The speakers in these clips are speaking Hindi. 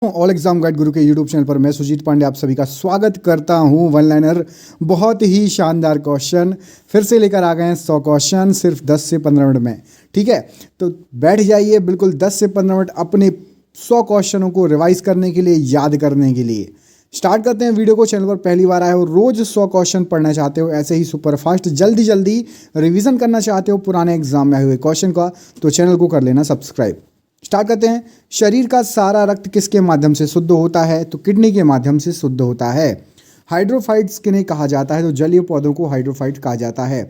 ऑल एग्जाम गाइड गुरु के यूट्यूब चैनल पर मैं सुजीत पांडे आप सभी का स्वागत करता हूं। वन लाइनर बहुत ही शानदार क्वेश्चन फिर से लेकर आ गए हैं। 100 क्वेश्चन सिर्फ 10 से 15 मिनट में। ठीक है, तो बैठ जाइए बिल्कुल 10 से 15 मिनट अपने 100 क्वेश्चनों को रिवाइज करने के लिए, याद करने के लिए। स्टार्ट करते हैं वीडियो को। चैनल पर पहली बार आए हो, रोज 100 क्वेश्चन पढ़ना चाहते हो, ऐसे ही सुपर फास्ट जल्दी जल्दी रिवीजन करना चाहते हो पुराने एग्जाम में आए हुए क्वेश्चन का, तो चैनल को कर लेना सब्सक्राइब। स्टार्ट करते हैं। शरीर का सारा रक्त किसके माध्यम से शुद्ध होता है? तो किडनी के माध्यम से शुद्ध होता है। हाइड्रोफाइट्स किन्हें कहा जाता है? तो जलीय पौधों को हाइड्रोफाइट कहा जाता है।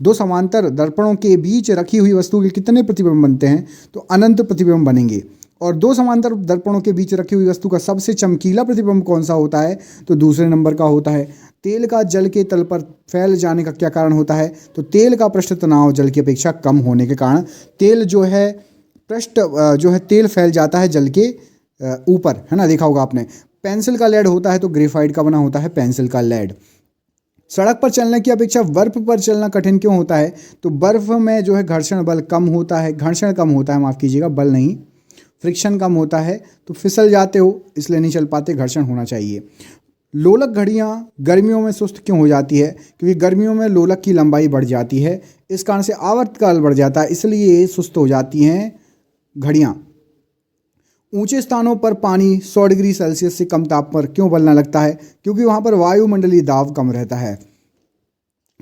दो समांतर दर्पणों के बीच रखी हुई वस्तु के कितने प्रतिबिंब बनते हैं? तो अनंत प्रतिबिंब बनेंगे। और दो समांतर दर्पणों के बीच रखी हुई वस्तु का सबसे चमकीला प्रतिबिंब कौन सा होता है? तो दूसरे नंबर का होता है। तेल का जल के तल पर फैल जाने का क्या कारण होता है? तो तेल का पृष्ठ तनाव जल की अपेक्षा कम होने के कारण तेल जो है तेल फैल जाता है जल के ऊपर, है ना, देखा होगा आपने। पेंसिल का लेड होता है तो ग्रेफाइट का बना होता है पेंसिल का लेड। सड़क पर चलने की अपेक्षा बर्फ पर चलना कठिन क्यों होता है? तो बर्फ में जो है घर्षण बल कम होता है, घर्षण कम होता है, माफ़ कीजिएगा, बल नहीं, फ्रिक्शन कम होता है, तो फिसल जाते हो इसलिए नहीं चल पाते, घर्षण होना चाहिए। लोलक घड़ियाँ गर्मियों में सुस्त क्यों हो जाती है? क्योंकि गर्मियों में लोलक की लंबाई बढ़ जाती है, इस कारण से आवर्तकाल बढ़ जाता है, इसलिए सुस्त हो जाती हैं घड़ियाँ। ऊंचे स्थानों पर पानी 100 डिग्री सेल्सियस से कम ताप पर क्यों उबलने लगता है? क्योंकि वहां पर वायुमंडलीय दाब कम रहता है।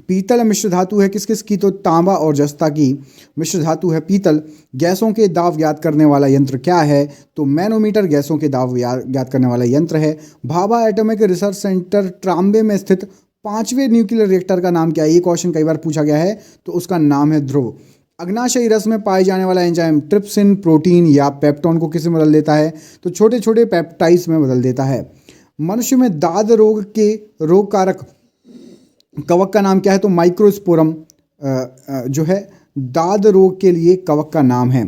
पीतल मिश्र धातु है किस किस की? तो तांबा और जस्ता की मिश्र धातु है पीतल। गैसों के दाब ज्ञात करने वाला यंत्र क्या है? तो मैनोमीटर गैसों के दाब ज्ञात करने वाला यंत्र है। Bhabha atomic research centre Trombay में स्थित 5वें न्यूक्लियर रिएक्टर का नाम क्या है? ये क्वेश्चन कई बार पूछा गया है, तो उसका नाम है ध्रुव। अग्नाशयी रस में पाए जाने वाला एंजाइम ट्रिप्सिन प्रोटीन या पेप्टोन को किस में बदल देता है? तो छोटे छोटे पेप्टाइड्स में बदल देता है। मनुष्य में दाद रोग के रोग कारक कवक का नाम क्या है? तो माइक्रोस्पोरम जो है दाद रोग के लिए कवक का नाम है।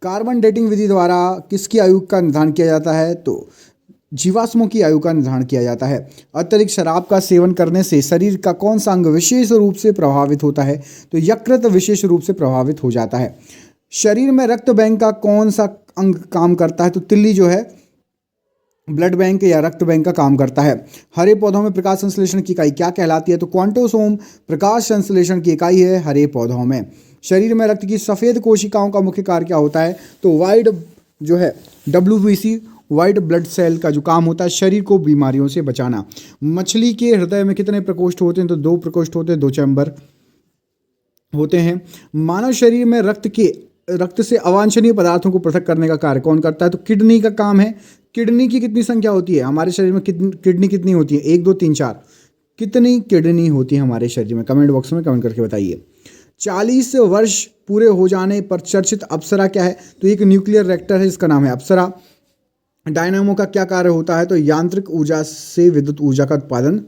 कार्बन डेटिंग विधि द्वारा किसकी आयु का निर्धारण किया जाता है? तो जीवाश्मों की आयु का निर्धारण किया जाता है। अत्यधिक शराब का सेवन करने से शरीर का कौन सा अंग विशेष रूप से प्रभावित होता है? तो यकृत विशेष रूप से प्रभावित हो जाता है। शरीर में रक्त बैंक का कौन सा अंग काम करता है? तो तिल्ली जो है ब्लड बैंक या रक्त बैंक का काम करता है। हरे पौधों में प्रकाश संश्लेषण की इकाई क्या कहलाती है? तो क्वांटोसोम प्रकाश संश्लेषण की इकाई है हरे पौधों में। शरीर में रक्त की सफ़ेद कोशिकाओं का मुख्य कार्य क्या होता है? तो वाइट जो है WBC वाइट ब्लड सेल का जो काम होता है शरीर को बीमारियों से बचाना। मछली के हृदय में कितने प्रकोष्ठ होते हैं? तो 2 प्रकोष्ठ होते हैं, 2 चैम्बर होते हैं। मानव शरीर में रक्त से अवांछनीय पदार्थों को पृथक करने का कार्य कौन करता है? तो किडनी का काम है। किडनी की कितनी संख्या होती है हमारे शरीर में? किडनी कितनी होती है? 1 2 3 4 कितनी किडनी होती है हमारे शरीर में? कमेंट बॉक्स में कमेंट करके बताइए। 40 वर्ष पूरे हो जाने पर चर्चित अप्सरा क्या है? तो एक न्यूक्लियर रिएक्टर है, इसका नाम है अप्सरा। डायनामो का क्या कार्य होता है? तो यांत्रिक ऊर्जा से विद्युत ऊर्जा का उत्पादन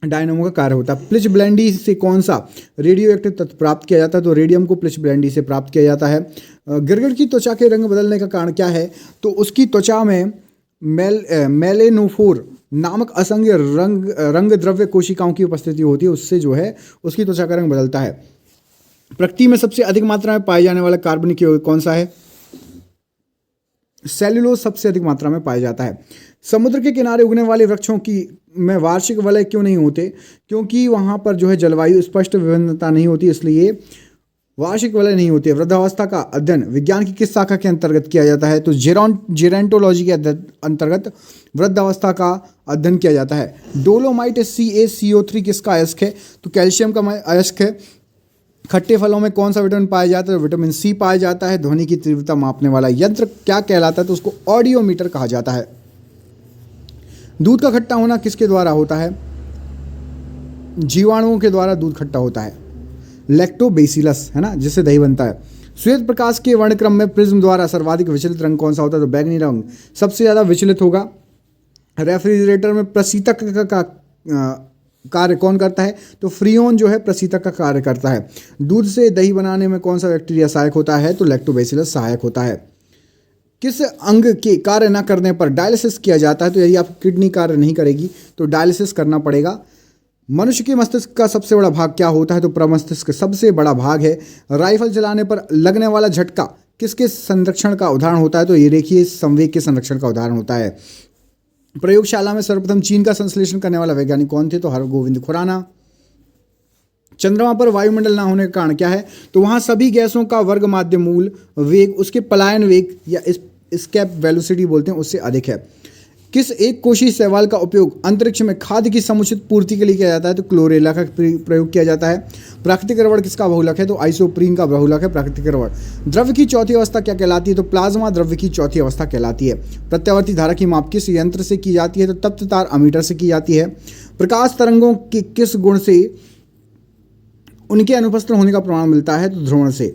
डायनामो का कार्य होता है। प्लिच ब्लेंडी से कौन सा रेडियो एक्टिव तत्व प्राप्त किया जाता है? तो रेडियम को प्लिच ब्लेंडी से प्राप्त किया जाता है। गिरगिट की त्वचा के रंग बदलने का कारण क्या है? तो उसकी त्वचा में मेलेनोफोर नामक असंख्य रंग द्रव्य कोशिकाओं की उपस्थिति होती है, उससे जो है उसकी त्वचा का रंग बदलता है। प्रकृति में सबसे अधिक मात्रा में पाए जाने वाला कार्बनिक यौगिक कौन सा है? सेल्यूलोज सबसे अधिक मात्रा में पाया जाता है। समुद्र के किनारे उगने वाले वृक्षों की में वार्षिक वलय क्यों नहीं होते? क्योंकि वहाँ पर जो है जलवायु स्पष्ट विभिन्नता नहीं होती, इसलिए वार्षिक वलय नहीं होती है। वृद्धावस्था का अध्ययन विज्ञान की किस शाखा के अंतर्गत किया जाता है? तो जेरोंटोलॉजी के अंतर्गत वृद्धावस्था का अध्ययन किया जाता है। डोलोमाइट CaCO3 किसका अयस्क है? तो कैल्शियम का अयस्क है। खट्टे फलों में कौन सा विटामिन पाया जाता है? विटामिन C पाया जाता है। ध्वनि की तीव्रता मापने वाला यंत्र क्या कहलाता है? तो उसको ऑडियोमीटर कहा जाता है। दूध का खट्टा होना किसके द्वारा होता है? जीवाणुओं के द्वारा दूध खट्टा होता है, लैक्टोबैसिलस, है ना, जिससे दही बनता है। श्वेत प्रकाश के वर्णक्रम में प्रिज्म द्वारा सर्वाधिक विचलित रंग कौन सा होता है? तो बैगनी रंग सबसे ज़्यादा विचलित होगा। रेफ्रिजरेटर में प्रशीतक का कार्य कौन करता है? तो फ्रीओन जो है प्रशीतक का कार्य करता है। दूध से दही बनाने में कौन सा बैक्टीरिया सहायक होता है? तो लैक्टोबैसिलस सहायक होता है। किस अंग के कार्य न करने पर डायलिसिस किया जाता है? तो यदि आपकी किडनी कार्य नहीं करेगी तो डायलिसिस करना पड़ेगा। मनुष्य के मस्तिष्क का सबसे बड़ा भाग क्या होता है? तो प्रमस्तिष्क सबसे बड़ा भाग है। राइफल चलाने पर लगने वाला झटका किसके संरक्षण का उदाहरण होता है? तो ये देखिए संवेग के संरक्षण का उदाहरण होता है। प्रयोगशाला में सर्वप्रथम चीन का संश्लेषण करने वाला वैज्ञानिक कौन थे? तो हरगोविंद खुराना। चंद्रमा पर वायुमंडल ना होने का कारण क्या है? तो वहां सभी गैसों का वर्ग माध्य मूल वेग उसके पलायन वेग या एस्केप वेलोसिटी बोलते हैं उससे अधिक है। किस एक कोशीय शैवाल का उपयोग अंतरिक्ष में खाद्य की समुचित पूर्ति के लिए किया जाता है? तो क्लोरेला का प्रयोग किया जाता है। प्राकृतिक रबड़ किसका बहुलक है? तो आइसोप्रीन का बहुलक है प्राकृतिक रबड़। द्रव्य की चौथी अवस्था क्या कहलाती है? तो प्लाज्मा द्रव्य की चौथी अवस्था कहलाती है। प्रत्यावर्ती धारा की माप किस यंत्र से की जाती है? तो तप्त तार अमीटर से की जाती है। प्रकाश तरंगों के किस गुण से उनके अनुपस्थित होने का प्रमाण मिलता है? तो ध्रुवण से।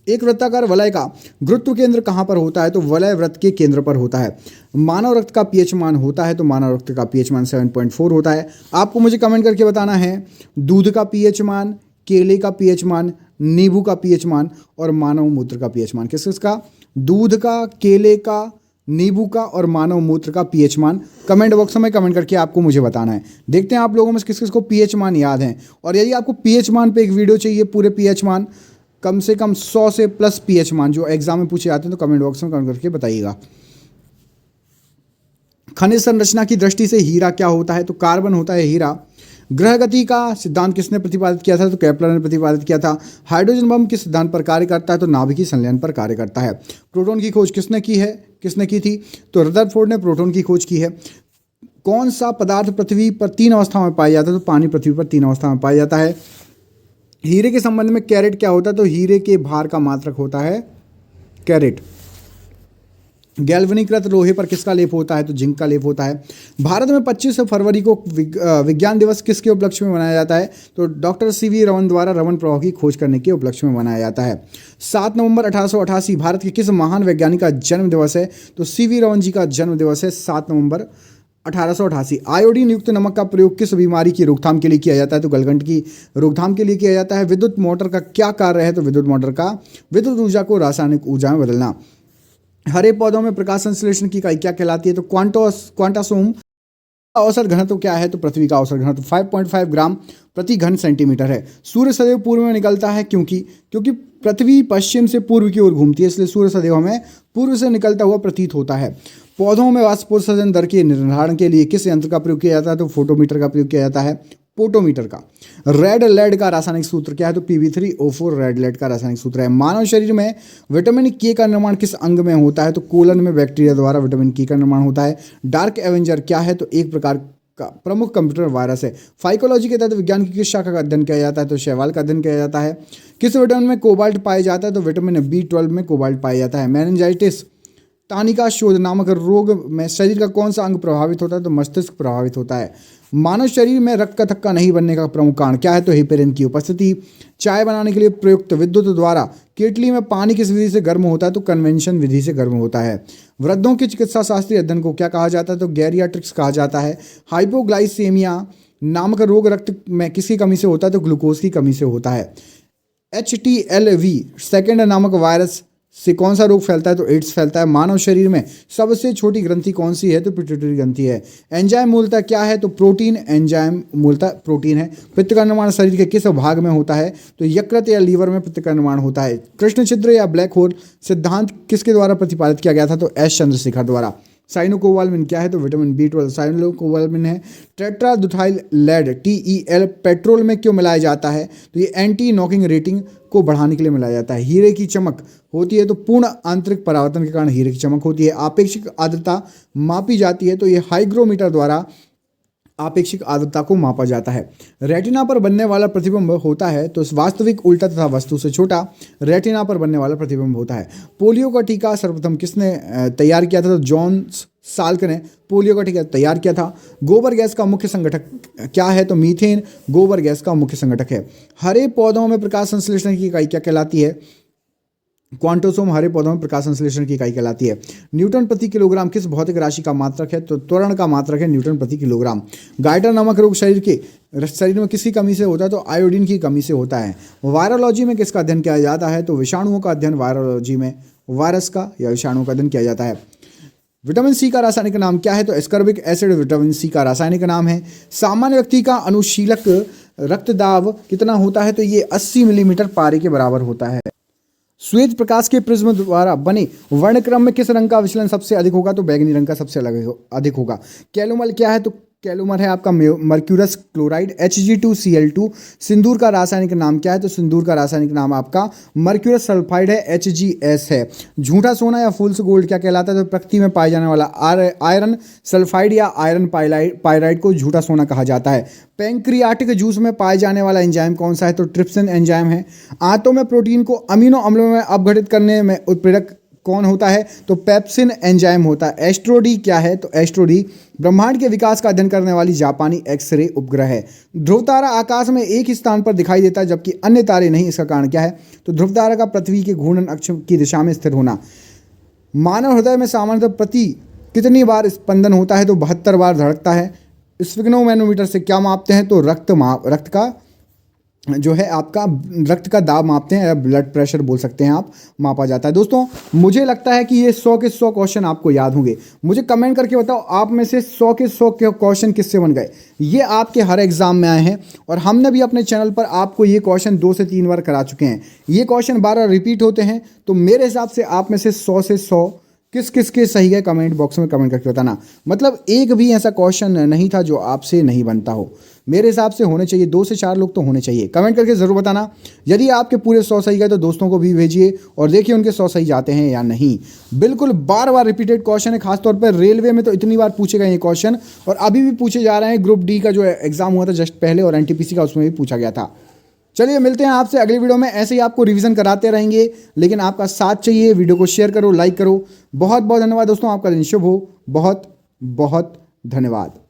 एक वृत्ताकार वलय का गुरुत्व केंद्र कहां पर होता है? तो वलय वृत्त के केंद्र पर होता है। मानव रक्त का पीएच मान होता है? तो मानव रक्त का पीएच मान 7.4 होता है। आपको मुझे कमेंट करके बताना है दूध का पीएच मान, केले का पीएच मान, नींबू का पीएच मान और मानव मूत्र का पीएच मान। किसका? दूध का, केले का, नींबू का और मानव मूत्र का पीएच मान कमेंट बॉक्स में कमेंट करके आपको मुझे बताना है। देखते हैं आप लोगों में किस किस को पीएच मान याद है। और यदि आपको पीएच मान पे एक वीडियो चाहिए, पूरे पीएच मान कम से कम 100 से प्लस पीएच मान जो एग्जाम में पूछे जाते हैं, तो कमेंट बॉक्स में कमेंट करके बताइएगा। खनिज संरचना की दृष्टि से हीरा क्या होता है? तो कार्बन होता है हीरा। ग्रह गति का सिद्धांत किसने प्रतिपादित किया था? तो केपलर ने प्रतिपादित किया था। हाइड्रोजन बम किस सिद्धांत पर कार्य करता है? तो नाभिकीय संलयन पर कार्य करता है। प्रोटॉन की खोज किसने की है? किसने की थी? तो रदरफोर्ड ने प्रोटॉन की खोज की है। कौन सा पदार्थ पृथ्वी पर 3 अवस्थाओं में पाया जाता है? तो पानी पृथ्वी पर 3 अवस्था में पाया जाता है। हीरे के संबंध में कैरेट क्या होता है? तो हीरे के भार का मात्रक होता है कैरेट। गैल्वनीकृत लोहे पर किसका लेप होता है? तो जिंक का लेप होता है। भारत में 25 फरवरी को विज्ञान दिवस किसके उपलक्ष्य में मनाया जाता है? तो डॉक्टर सीवी रमन द्वारा रमन प्रवाह की खोज करने के उपलक्ष्य में मनाया जाता है। 7 नवंबर 1888 भारत के किस महान वैज्ञानिक का जन्म दिवस है? तो सीवी रमन जी का जन्म दिवस है 7 नवंबर 1888। आयोडीन युक्त नमक का प्रयोग किस बीमारी की रोकथाम के लिए किया जाता है? तो गलगंड की रोकथाम के लिए किया जाता है। विद्युत मोटर का क्या कार्य है? तो विद्युत मोटर का विद्युत ऊर्जा को रासायनिक ऊर्जा में बदलना। हरे पौधों में प्रकाश संश्लेषण की इकाई क्या कहलाती है? तो क्वांटासोम। औसत घनत्व क्या है? तो पृथ्वी का औसत घनत्व 5.5 ग्राम प्रति घन सेंटीमीटर है। सूर्य सदैव पूर्व में निकलता है क्योंकि पृथ्वी पश्चिम से पूर्व की ओर घूमती है, इसलिए सूर्य सदैव हमें पूर्व से निकलता हुआ प्रतीत होता है। पौधों में वाष्पोत्सर्जन दर के निर्धारण के लिए किस यंत्र का प्रयोग किया जाता है? तो फोटोमीटर का प्रयोग किया जाता है। पोटोमीटर का। रेड लेड का रासायनिक सूत्र क्या है? तो Pb3O4 रेड लेड का रासायनिक सूत्र है। मानव शरीर में विटामिन के का निर्माण किस अंग में होता है? तो कोलन में बैक्टीरिया द्वारा विटामिन के का निर्माण होता है। डार्क एवेंजर क्या है? तो एक प्रकार का प्रमुख कंप्यूटर वायरस है। फाइकोलॉजी के तहत विज्ञान की किस शाखा का अध्ययन किया जाता है? तो शैवाल का अध्ययन किया जाता है। किस विटामिन में कोबाल्ट पाया जाता है? तो विटामिन B12 में कोबाल्ट पाया जाता है। मेनिंजाइटिस तानिका शोध नामक रोग में शरीर का कौन सा अंग प्रभावित होता है? तो मस्तिष्क प्रभावित होता है। मानव शरीर में रक्त का थक्का नहीं बनने का प्रमुख कारण क्या है? तो हेपेरिन की उपस्थिति। चाय बनाने के लिए प्रयुक्त विद्युत द्वारा केटली में पानी किस विधि से गर्म होता है? तो कन्वेंशन विधि से गर्म होता है। वृद्धों के चिकित्सा शास्त्रीय अध्ययन को क्या कहा जाता है? तो गैरियाट्रिक्स कहा जाता है। हाइपोग्लाइसेमिया नामक रोग रक्त में किसकी कमी से होता है? तो ग्लूकोज की कमी से होता है। HTLV सेकेंड नामक वायरस से कौन सा रोग फैलता है? तो एड्स फैलता है। मानव शरीर में सबसे छोटी ग्रंथि कौन सी है? तो पिट्यूटरी ग्रंथि है। एंजाइम मूलतः क्या है? तो प्रोटीन। एंजाइम मूलतः प्रोटीन है। पित्त का निर्माण शरीर के किस भाग में होता है? तो यकृत या लीवर में पित्त का निर्माण होता है। कृष्ण छिद्र या ब्लैक होल सिद्धांत किसके द्वारा प्रतिपादित किया गया था? तो एस चंद्रशेखर द्वारा। साइनोकोबाल्मिन क्या है? तो विटामिन B12 साइनोकोबाल्मिन है। टेट्राब्यूटाइल लेड TEL पेट्रोल में क्यों मिलाया जाता है? तो ये एंटी नॉकिंग रेटिंग को बढ़ाने के लिए मिलाया जाता है। हीरे की चमक होती है तो पूर्ण आंतरिक परावर्तन के कारण हीरे की चमक होती है। आपेक्षिक आर्द्रता मापी जाती है तो ये हाइग्रोमीटर द्वारा आपेक्षिक आर्द्रता को मापा जाता है। रेटिना पर बनने वाला प्रतिबिंब होता है तो वास्तविक उल्टा तथा वस्तु से छोटा रेटिना पर बनने वाला प्रतिबिंब होता है। पोलियो का टीका सर्वप्रथम किसने तैयार किया था? तो जॉन साल्क ने पोलियो का टीका तैयार किया था। गोबर गैस का मुख्य संगठक क्या है? तो मीथेन गोबर गैस का मुख्य संगठक है। हरे पौधों में प्रकाश संश्लेषण की इकाई क्या कहलाती है? क्वांटोसोम हरे पौधों में प्रकाश संश्लेषण की इकाई कहलाती है। न्यूटन प्रति किलोग्राम किस भौतिक राशि का मात्रक है? तो त्वरण का मात्रक है न्यूटन प्रति किलोग्राम। गाइटर नामक रोग शरीर में किसकी कमी से होता है? तो आयोडीन की कमी से होता है। वायरोलॉजी में किसका अध्ययन किया जाता है? तो विषाणुओं का अध्ययन वायरोलॉजी में वायरस का या विषाणुओं का अध्ययन किया जाता है। विटामिन सी का रासायनिक नाम क्या है? तो एस्कॉर्बिक एसिड विटामिन सी का रासायनिक नाम है। सामान्य व्यक्ति का अनुशीलक रक्तदाब कितना होता है? तो ये 80 मिलीमीटर पारे के बराबर होता है। श्वेत प्रकाश के प्रिज्म द्वारा बने वर्णक्रम में किस रंग का विचलन सबसे अधिक होगा? तो बैगनी रंग का सबसे अधिक होगा। कैलोमल क्या है? तो कैलोमर है आपका मर्क्यूरस क्लोराइड Hg2Cl2। सिंदूर का रासायनिक नाम क्या है? तो सिंदूर का रासायनिक नाम आपका मर्क्यूरस सल्फाइड है, HgS है। झूठा सोना या फूल्स गोल्ड क्या कहलाता है? तो प्रकृति में पाए जाने वाला आयरन सल्फाइड या आयरन पाइराइड को झूठा सोना कहा जाता है। पैंक्रियाटिक जूस में पाए जाने वाला एंजाइम कौन सा है? तो ट्रिप्सिन एंजाइम है। आंतों में प्रोटीन को अमीनो अम्लों में अपघटित करने में उत्प्रेरक कौन होता है? तो पेप्सिन एंजाइम होता है। एस्ट्रोडी क्या है? तो एस्ट्रोडी ब्रह्मांड के विकास का अध्ययन करने वाली जापानी एक्सरे उपग्रह है। ध्रुव तारा आकाश में एक ही स्थान पर दिखाई देता है जबकि अन्य तारे नहीं, इसका कारण क्या है? तो ध्रुव तारा का पृथ्वी के घूर्णन अक्ष की दिशा में स्थिर होना। मानव हृदय में सामान्यतः प्रति कितनी बार स्पंदन होता है? तो 72 बार धड़कता है। स्फिग्नोमैनोमीटर से क्या मापते हैं? तो रक्त का जो है आपका रक्त का दाब मापते हैं, या ब्लड प्रेशर बोल सकते हैं आप, मापा जाता है। दोस्तों मुझे लगता है कि ये 100 के 100 क्वेश्चन आपको याद होंगे। मुझे कमेंट करके बताओ आप में से 100 के 100 क्वेश्चन किससे बन गए। ये आपके हर एग्जाम में आए हैं और हमने भी अपने चैनल पर आपको ये क्वेश्चन 2 से 3 बार करा चुके हैं। ये क्वेश्चन बार रिपीट होते हैं, तो मेरे हिसाब से आप में से 100 से 100 किस किस के सही है कमेंट बॉक्स में कमेंट करके बताना। मतलब एक भी ऐसा क्वेश्चन नहीं था जो आपसे नहीं बनता हो। मेरे हिसाब से होने चाहिए 2 से 4 लोग तो होने चाहिए। कमेंट करके ज़रूर बताना। यदि आपके पूरे 100 सही गए तो दोस्तों को भी भेजिए और देखिए उनके 100 सही जाते हैं या नहीं। बिल्कुल बार बार रिपीटेड क्वेश्चन है, खासतौर पर रेलवे में तो इतनी बार पूछे गए ये क्वेश्चन और अभी भी पूछे जा रहे हैं। ग्रुप डी का जो एग्जाम हुआ था जस्ट पहले और NTPC का, उसमें भी पूछा गया था। चलिए मिलते हैं आपसे अगली वीडियो में। ऐसे ही आपको रिवीजन कराते रहेंगे, लेकिन आपका साथ चाहिए। वीडियो को शेयर करो, लाइक करो। बहुत बहुत धन्यवाद दोस्तों, आपका दिन शुभ हो। बहुत बहुत धन्यवाद।